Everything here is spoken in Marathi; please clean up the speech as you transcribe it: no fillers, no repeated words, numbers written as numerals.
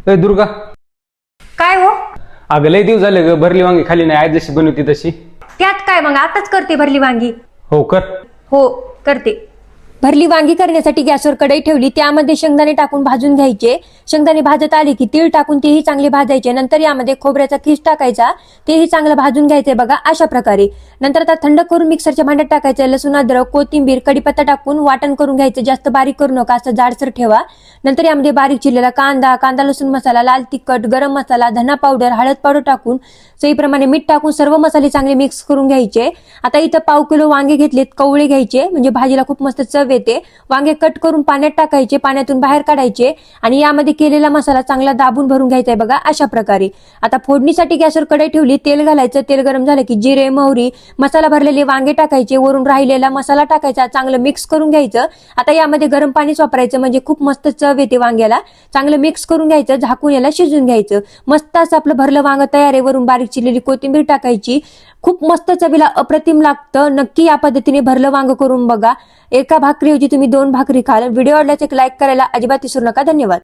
ए दुर्गा, काय हो? अगं लय दिवस झाले ग, भरली वांगी खाली नाही, आज जशी बनवती तशी. त्यात काय मग, आताच करते भरली वांगी. हो कर. हो करते. भरली वांगी करण्यासाठी गॅसवर कढई ठेवली, त्यामध्ये शेंगदाणे टाकून भाजून घ्यायचे. शेंगदाणे भाजत आले की तीळ टाकून तेही चांगले भाजायचे. नंतर यामध्ये खोबऱ्याचा खीस टाकायचा, तेही चांगलं भाजून घ्यायचंय बघा अशा प्रकारे. नंतर आता थंड करून मिक्सरच्या भांड्यात टाकायचं. लसूण, अद्रक, कोथिंबीर, कढीपत्ता टाकून वाटण करून घ्यायचं. जास्त बारीक करू नका, असं जाडसर ठेवा. नंतर यामध्ये बारीक चिरलेला कांदा लसूण मसाला, लाल तिखट, गरम मसाला, धना पावडर, हळद पावडर टाकून चवीप्रमाणे मीठ टाकून सर्व मसाले चांगले मिक्स करून घ्यायचे. आता इथं पाव किलो वांगे घेतलेत, कवळे घ्यायचे म्हणजे भाजीला खूप मस्त चव येते. वांगे कट करून पाण्यात टाकायचे, पाण्यातून बाहेर काढायचे आणि यामध्ये केलेला मसाला चांगला दाबून भरून घ्यायचा आहे बघा अशा प्रकारे. आता फोडणीसाठी गॅसवर कढई ठेवली, तेल घालायचं. तेल गरम झालं की जिरे, मोहरी, मसाला भरलेले वांगे टाकायचे. वरून राहिलेला मसाला टाकायचा, चांगलं मिक्स करून घ्यायचं. आता यामध्ये गरम पाणीच वापरायचं म्हणजे खूप मस्त चव येते वांग्याला. चांगलं मिक्स करून घ्यायचं, झाकून याला शिजून घ्यायचं. मस्त असं आपलं भरलं वांग तयार आहे. वरून बारीक चिरलेली कोथिंबीर टाकायची. खूप मस्त चवीला अप्रतिम लागतं. नक्की या पद्धतीने भरलं वांग करून बघा. एका भाकरीऐवजी तुम्ही 2 भाकरी खाल. व्हिडिओ आवडल्यास एक लाईक करायला अजिबात विसरू नका. धन्यवाद.